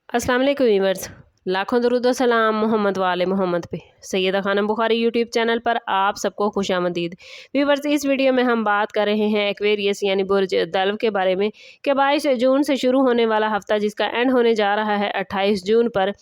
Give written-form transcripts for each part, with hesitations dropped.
अस्सलाम वालेकुम व्यूअर्स, लाखों दरूद व सलाम मोहम्मद वाले मोहम्मद पे। सैयदा खानम बुखारी यूट्यूब चैनल पर आप सबको खुशामदीद। व्यूअर्स, इस वीडियो में हम बात कर रहे हैं एक्वेरियस यानी बुर्ज दल्व के बारे में कि 22 जून से शुरू होने वाला हफ्ता जिसका एंड होने जा रहा है 28 जून पर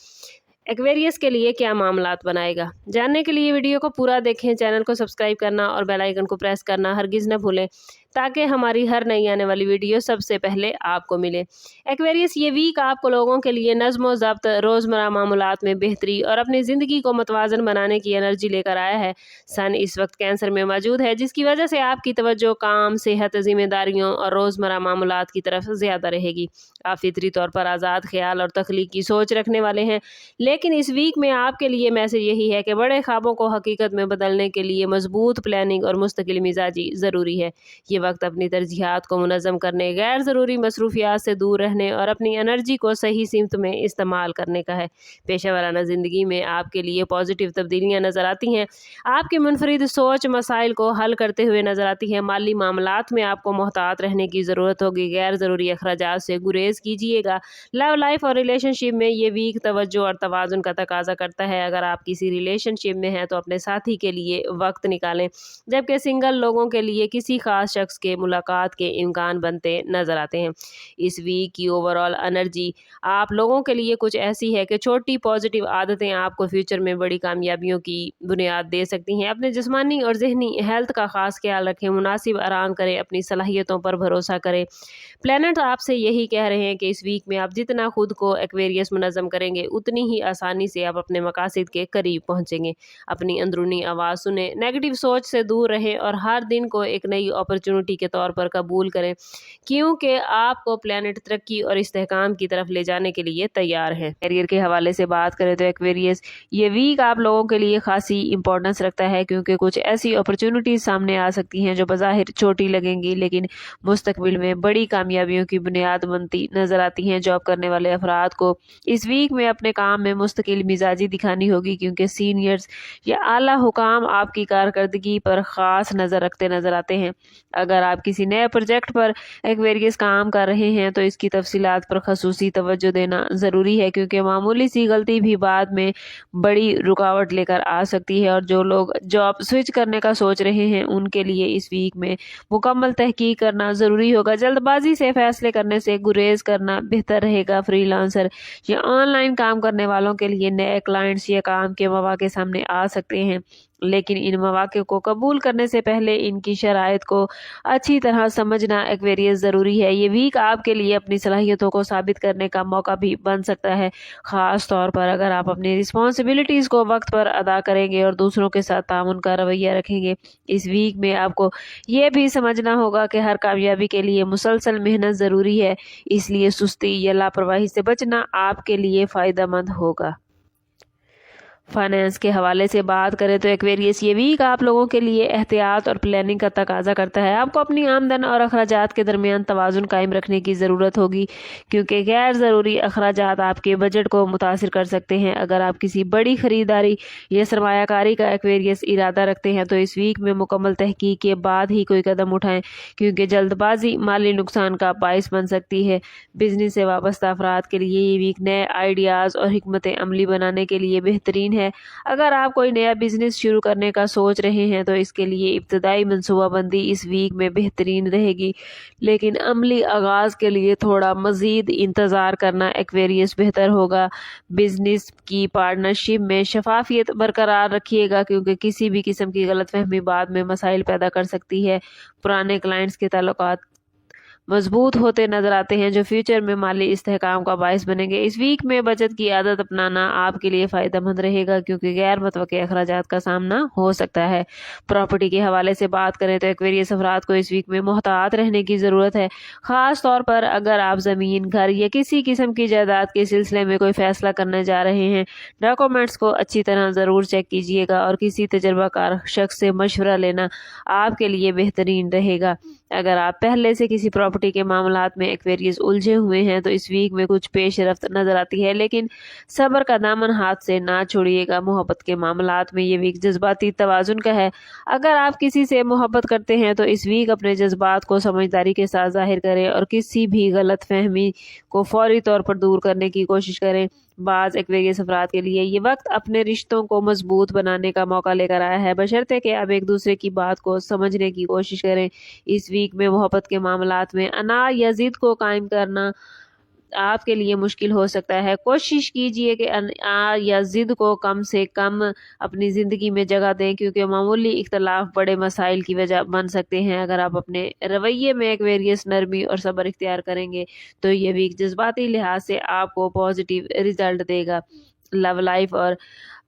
एक्वेरियस के लिए क्या मामलात बनाएगा। जानने के लिए वीडियो को पूरा देखें, चैनल को सब्सक्राइब करना और बेल आइकन को प्रेस करना हरगिज़ न भूलें ताकि हमारी हर नई आने वाली वीडियो सबसे पहले आपको मिले। एक्वेरियस ये वीक आपको लोगों के लिए नज़्म व ज़ब्त, रोज़मर्रा मामूलात में बेहतरी और अपनी ज़िंदगी को मतवाज़न बनाने की एनर्जी लेकर आया है। सन इस वक्त कैंसर में मौजूद है, जिसकी वजह से आपकी तवज्जो काम, सेहत, ज़िम्मेदारियों और रोज़मर्रा मामूलात की तरफ ज़्यादा रहेगी। आप फितरी तौर पर आज़ाद ख्याल और तख्लीकी सोच रखने वाले हैं, लेकिन इस वीक में आपके लिए मैसेज यही है कि बड़े ख्वाबों को हकीकत में बदलने के लिए मजबूत प्लानिंग और मुस्तकिल मिजाजी ज़रूरी है। ये वक्त अपनी तरजीहात को मुनज़्ज़म करने, गैर ज़रूरी मसरूफियात से दूर रहने और अपनी एनर्जी को सही सिमत में इस्तेमाल करने का है। पेशेवराना ज़िंदगी में आपके लिए पॉजिटिव तब्दीलियाँ नज़र आती हैं। आपकी मुनफरिद सोच मसाइल को हल करते हुए नज़र आती है। माली मामलात में आपको मोहतात रहने की ज़रूरत होगी। गैर ज़रूरी अखराजात से गुरेज कीजिएगा। लव लाइफ और रिलेशनशिप में ये वीक तवज्जो और तवाज़ुन का तकाजा करता है। अगर आप किसी रिलेशनशिप में हैं तो अपने साथी के लिए वक्त निकालें, जबकि सिंगल लोगों के लिए किसी खास शख्स के मुलाकात के इम्कान बनते नजर आते हैं। इस वीक की ओवरऑल एनर्जी आप लोगों के लिए कुछ ऐसी है कि छोटी पॉजिटिव आदतें आपको फ्यूचर में बड़ी कामयाबियों की बुनियाद दे सकती हैं। अपने जिस्मानी और जहनी हेल्थ का खास ख्याल रखें, मुनासिब आराम करें, अपनी सलाहियतों पर भरोसा करें। प्लैनेट आपसे यही कह रहे हैं कि इस वीक में आप जितना खुद को एक्वेरियस मुनज़्ज़म करेंगे, उतनी ही आसानी से आप अपने मकासद के करीब पहुंचेंगे। अपनी अंदरूनी आवाज़ सुने, नेगेटिव सोच से दूर रहें और हर दिन को एक नई अपॉर्चुनिटी के तौर पर कबूल करें, क्योंकि आपको प्लैनेट तरक्की और इस्तेहकाम की तरफ ले जाने के लिए तैयार है। करियर के हवाले से बात करें तो एक्वेरियस ये वीक आप लोगों के लिए खासी इंपॉर्टेंस रखता है, क्योंकि कुछ ऐसी अपॉर्चुनिटीज सामने आ सकती हैं जो बज़ाहिर छोटी लगेंगी लेकिन मुस्तकबिल में बड़ी कामयाबियों की बुनियाद बनती नजर आती हैं। जॉब करने वाले अफराद को इस वीक में अपने काम में मुस्तकिल मिजाजी दिखानी होगी, क्योंकि सीनियर्स या आला हुकाम आपकी कारकर्दगी पर ख़ास नज़र रखते नजर आते हैं। अगर आप किसी नए प्रोजेक्ट पर एक्वेरियस काम कर रहे हैं तो इसकी तफसीलात पर खसूसी तवज्जो देना ज़रूरी है, क्योंकि मामूली सी गलती भी बाद में बड़ी रुकावट लेकर आ सकती है। और जो लोग जॉब स्विच करने का सोच रहे हैं उनके लिए इस वीक में मुकम्मल तहकीक करना ज़रूरी होगा। जल्दबाजी से फैसले करने से गुरेज करना बेहतर रहेगा। फ्रीलांसर या ऑनलाइन काम करने वालों के लिए नए क्लाइंट्स या काम के मौके सामने आ सकते हैं, लेकिन इन मौके को कबूल करने से पहले इनकी शराइत को अच्छी तरह समझना एक्वेरियस ज़रूरी है। ये वीक आपके लिए अपनी सलाहियतों को साबित करने का मौका भी बन सकता है, ख़ास तौर पर अगर आप अपनी रिस्पॉन्सिबिलिटीज़ को वक्त पर अदा करेंगे और दूसरों के साथ तामुन का रवैया रखेंगे। इस वीक में आपको ये भी समझना होगा कि हर कामयाबी के लिए मुसलसल मेहनत ज़रूरी है, इसलिए सुस्ती या लापरवाही से बचना आपके लिए फ़ायदेमंद होगा। फाइनेंस के हवाले से बात करें तो एक्वेरियस ये वीक आप लोगों के लिए एहतियात और प्लानिंग का तकाजा करता है। आपको अपनी आमदन और अखराजात के दरमियान तवाज़ुन कायम रखने की ज़रूरत होगी, क्योंकि गैर ज़रूरी अखराजात आपके बजट को मुतासिर कर सकते हैं। अगर आप किसी बड़ी ख़रीदारी या सरमायाकारी का एक्वेरियस इरादा रखते हैं तो इस वीक में मुकम्मल तहकीक के बाद ही कोई कदम उठाएं, क्योंकि जल्दबाजी माली नुकसान का बाइस बन सकती है। बिजनेस से वाबस्ता अफराद के लिए ये वीक नए आइडियाज़ और हिकमत अमली बनाने के लिए बेहतरीन है। अगर आप कोई नया बिजनेस शुरू करने का सोच रहे हैं तो इसके लिए इब्तदाई मनसूबाबंदी इस वीक में बेहतरीन रहेगी, लेकिन अमली आगाज़ के लिए थोड़ा मज़ीद इंतज़ार करना एक्वेरियस बेहतर होगा। बिजनेस की पार्टनरशिप में शफाफियत बरकरार रखिएगा, क्योंकि किसी भी किस्म की गलतफहमी बाद में मसाइल पैदा कर सकती है। पुराने क्लाइंट्स के ताल्लुकात मजबूत होते नजर आते हैं, जो फ्यूचर में माली इस्तेहकाम का बायस बनेंगे। इस वीक में बचत की आदत अपनाना आपके लिए फ़ायदेमंद रहेगा, क्योंकि गैर मुतवक्के अखराजात का सामना हो सकता है। प्रॉपर्टी के हवाले से बात करें तो एक्वेरियस अफराद को इस वीक में मोहतात रहने की ज़रूरत है, ख़ास तौर पर अगर आप ज़मीन, घर या किसी किस्म की जायदाद के सिलसिले में कोई फ़ैसला करने जा रहे हैं। डॉक्यूमेंट्स को अच्छी तरह ज़रूर चेक कीजिएगा और किसी तजर्बाकार शख्स से मशवरा लेना आपके लिए बेहतरीन रहेगा। अगर आप पहले से किसी प्रॉपर्टी के मामलात में एक्वेरियस उलझे हुए हैं तो इस वीक में कुछ पेश रफ्त नजर आती है, लेकिन सब्र का दामन हाथ से ना छोड़िएगा। मोहब्बत के मामलात में ये वीक जज्बाती तवाजुन का है। अगर आप किसी से मोहब्बत करते हैं तो इस वीक अपने जज्बात को समझदारी के साथ जाहिर करें और किसी भी गलत फहमी को फौरी तौर पर दूर करने की कोशिश करें। बाज़ एक्वेरियस अफराद के लिए ये वक्त अपने रिश्तों को मजबूत बनाने का मौका लेकर आया है, बशर्ते कि आप एक दूसरे की बात को समझने की कोशिश करें। इस वीक में मोहब्बत के मामलात में अना या जिद को कायम करना आपके लिए मुश्किल हो सकता है। कोशिश कीजिए कि अना या जिद को कम से कम अपनी ज़िंदगी में जगह दें, क्योंकि मामूली इख्तलाफ बड़े मसाइल की वजह बन सकते हैं। अगर आप अपने रवैये में एक्वेरियस नरमी और सब्र इख्तियार करेंगे तो ये वीक जज्बाती लिहाज से आपको पॉजिटिव रिजल्ट देगा। लव लाइफ और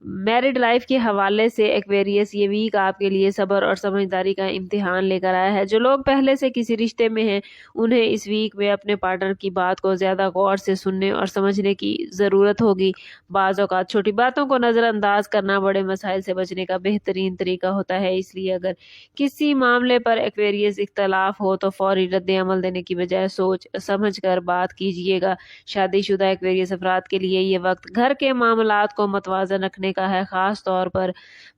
मैरिड लाइफ के हवाले से एक्वेरियस ये वीक आपके लिए सब्र और समझदारी का इम्तिहान लेकर आया है। जो लोग पहले से किसी रिश्ते में हैं उन्हें इस वीक में अपने पार्टनर की बात को ज़्यादा गौर से सुनने और समझने की ज़रूरत होगी। बाज़ औक़ात छोटी बातों को नज़रअंदाज करना बड़े मसाइल से बचने का बेहतरीन तरीका होता है, इसलिए अगर किसी मामले पर एक्वेरियस इख्तलाफ हो तो फौरी रद्द अमल देने की बजाय सोच समझ कर बात कीजिएगा। शादीशुदा एक्वेरियस अफराद के लिए ये वक्त घर के मामलात को मतवाज़न रखने का है, खास तौर पर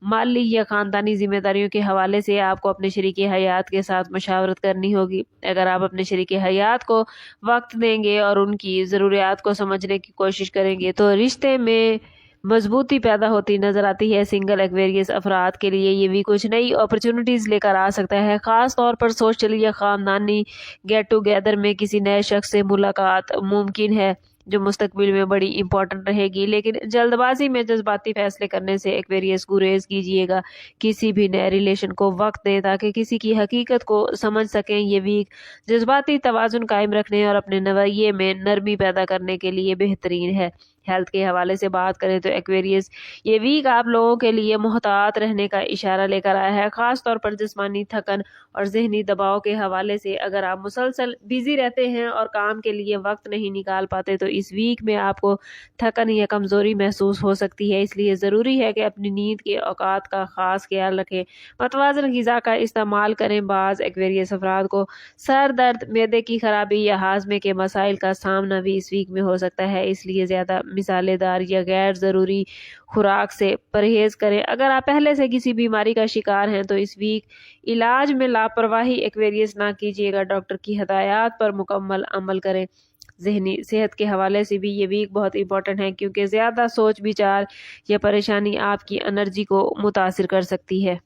माली या खानदानी जिम्मेदारियों के हवाले से आपको अपने शरीके हयात के साथ मशावरत करनी होगी। अगर आप अपने शरीके हयात को वक्त देंगे और उनकी ज़रूरियात को समझने की कोशिश करेंगे तो रिश्ते में मजबूती पैदा होती नजर आती है। सिंगल एक्वेरियस अफराद के लिए ये भी कुछ नई अपॉर्चुनिटीज़ लेकर आ सकता है, ख़ास तौर पर सोशल या ख़ानदानी गेट टुगेदर में किसी नए शख्स से मुलाकात मुमकिन है जो मुस्तकबिल में बड़ी इंपॉर्टेंट रहेगी, लेकिन जल्दबाजी में जज्बाती फैसले करने से एक्वेरियस गुरेज कीजिएगा। किसी भी नए रिलेशन को वक्त दें ताकि किसी की हकीकत को समझ सकें। ये वीक जज्बाती तवाजुन कायम रखने और अपने रवैये में नरमी पैदा करने के लिए बेहतरीन है। हेल्थ के हवाले से बात करें तो एक्वेरियस ये वीक आप लोगों के लिए मोहतात रहने का इशारा लेकर आया है, ख़ास तौर पर जिस्मानी थकन और जहनी दबाव के हवाले से। अगर आप मुसलसल बिजी रहते हैं और काम के लिए वक्त नहीं निकाल पाते तो इस वीक में आपको थकन या कमज़ोरी महसूस हो सकती है, इसलिए ज़रूरी है कि अपनी नींद के औकात का ख़ास ख्याल रखें। मतवाज़न ग़िज़ा का इस्तेमाल करें। बाज़ एक्वेरियस अफराद को सर दर्द, मैदे की खराबी या हाजमे के मसाइल का सामना भी इस वीक में हो सकता है, इसलिए ज़्यादा मिसालेदार या गैर ज़रूरी खुराक से परहेज़ करें। अगर आप पहले से किसी बीमारी का शिकार हैं तो इस वीक इलाज में लापरवाही एक्वेरियस ना कीजिएगा। डॉक्टर की हदायत पर मुकम्मल अमल करें। जहनी सेहत के हवाले से भी ये वीक बहुत इंपॉर्टेंट है, क्योंकि ज़्यादा सोच विचार या परेशानी आपकी एनर्जी को मुतासिर कर सकती है।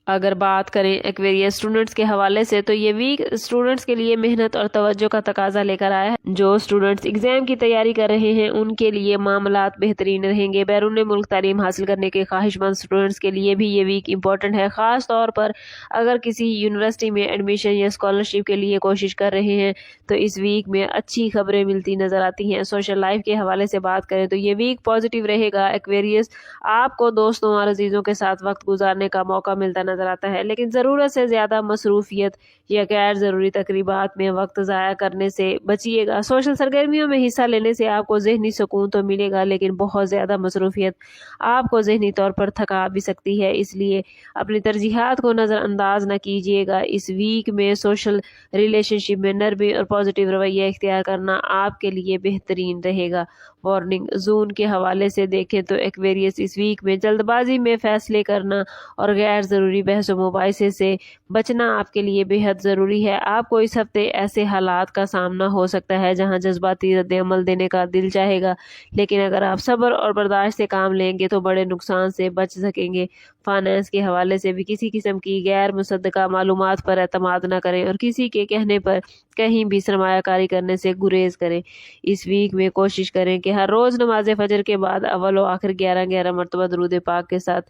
अगर बात करें एक्वेरियस स्टूडेंट्स के हवाले से तो ये वीक स्टूडेंट्स के लिए मेहनत और तवज्जो का तकाजा लेकर आया है। जो स्टूडेंट्स एग्जाम की तैयारी कर रहे हैं उनके लिए मामलात बेहतरीन रहेंगे। बैरून मुल्क तालीम हासिल करने के ख्वाहिशमंद स्टूडेंट्स के लिए भी ये वीक इंपॉर्टेंट है, ख़ास तौर पर अगर किसी यूनिवर्सिटी में एडमिशन या स्कॉलरशिप के लिए कोशिश कर रहे हैं तो इस वीक में अच्छी खबरें मिलती नज़र आती हैं। सोशल लाइफ के हवाले से बात करें तो ये वीक पॉजिटिव रहेगा। एक्वेरियस आपको दोस्तों और अजीज़ों के साथ वक्त गुजारने का मौका मिलता नजर आता है, लेकिन ज़रूरत से ज़्यादा मसरूफियत या गैर ज़रूरी तकरीबात में वक्त ज़ाया करने से बचिएगा। सोशल सरगर्मियों में हिस्सा लेने से आपको ज़हनी सुकून तो मिलेगा, लेकिन बहुत ज़्यादा मसरूफियत आपको ज़हनी तौर पर थका भी सकती है, इसलिए अपनी तरजीहात को नज़रअंदाज न कीजिएगा। इस वीक में सोशल रिलेशनशिप में नरमी और पॉजिटिव रवैया इख्तियार करना आपके लिए बेहतरीन रहेगा। वार्निंग जोन के हवाले से देखें तो एक्वेरियस इस वीक में जल्दबाजी में फ़ैसले करना और गैर ज़रूरी बहस मुबाहिसे से बचना आपके लिए बेहद ज़रूरी है। आपको इस हफ्ते ऐसे हालात का सामना हो सकता है जहां जज्बाती रद्द अमल देने का दिल चाहेगा, लेकिन अगर आप सब्र और बर्दाश्त से काम लेंगे तो बड़े नुकसान से बच सकेंगे। फाइनेंस के हवाले से भी किसी किस्म की गैर मुसद्दका मालूमात पर एतमाद न करें और किसी के कहने पर कहीं भी सरमायाकारी करने से गुरेज करें। इस वीक में कोशिश करें कि हर रोज़ नमाज फजर के बाद अव्वल व आखिर 11-11 मरतबा दरूद पाक के साथ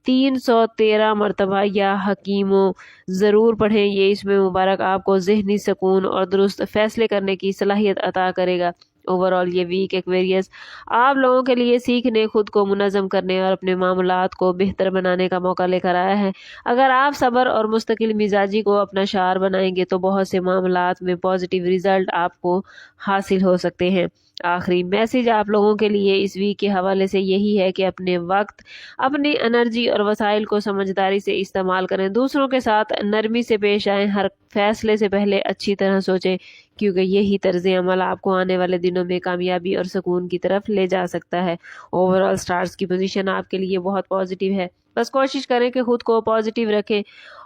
313 मरतबा या हकीमों ज़रूर पढ़ें। ये इसमें मुबारक आपको ज़हनी सुकून और दुरुस्त फैसले करने की सलाहियत अता करेगा। ओवरऑल ये वीक एक्वेरियस आप लोगों के लिए सीखने, खुद को मुनज़्ज़म करने और अपने मामलात को बेहतर बनाने का मौका लेकर आया है। अगर आप सब्र और मुस्तकिल मिजाजी को अपना शार बनाएंगे तो बहुत से मामलात में पॉजिटिव रिजल्ट आपको हासिल हो सकते हैं। आखिरी मैसेज आप लोगों के लिए इस वीक के हवाले से यही है कि अपने वक्त, अपनी एनर्जी और वसाइल को समझदारी से इस्तेमाल करें। दूसरों के साथ नरमी से पेश आएँ। हर फैसले से पहले अच्छी तरह सोचें, क्योंकि यही तर्ज अमल आपको आने वाले दिनों में कामयाबी और सुकून की तरफ ले जा सकता है। ओवरऑल स्टार्स की पोजीशन आपके लिए बहुत पॉजिटिव है। बस कोशिश करें कि खुद को पॉजिटिव रखें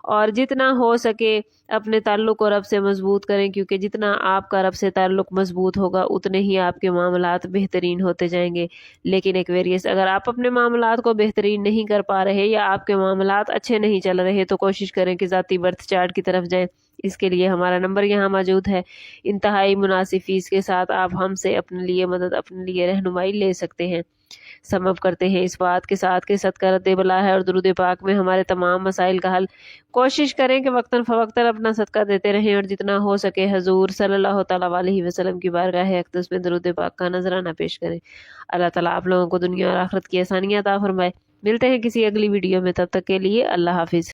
और जितना हो सके अपने ताल्लुक़ और रब से मजबूत करें, क्योंकि जितना आपका रब से ताल्लुक़ मजबूत होगा उतने ही आपके मामलात बेहतरीन होते जाएंगे। लेकिन एक्वेरियस, अगर आप अपने मामलात को बेहतरीन नहीं कर पा रहे या आपके मामलात अच्छे नहीं चल रहे तो कोशिश करें कि ज़ाती बर्थ चार्ट की तरफ जाएं। इसके लिए हमारा नंबर यहाँ मौजूद है। इंतहाई मुनासिब फीस के साथ आप हमसे अपने लिए मदद, अपने लिए रहनुमाई ले सकते हैं। समअप करते हैं इस बात के साथ कि सदका रद्द बला है और दुरूद पाक में हमारे तमाम मसाइल का हल। कोशिश करें कि वक्तन फ़वक्तन अपना सदका देते रहें और जितना हो सके हजूर सल्लल्लाहु तआला अलैहि वसल्लम की बारगाह अक़दस में दुरूद पाक का नजराना पेश करें। अल्लाह ताला आप लोगों को दुनिया और आखिरत की आसानियां अता फरमाए। मिलते हैं किसी अगली वीडियो में, तब तक के लिए अल्लाह हाफिज़।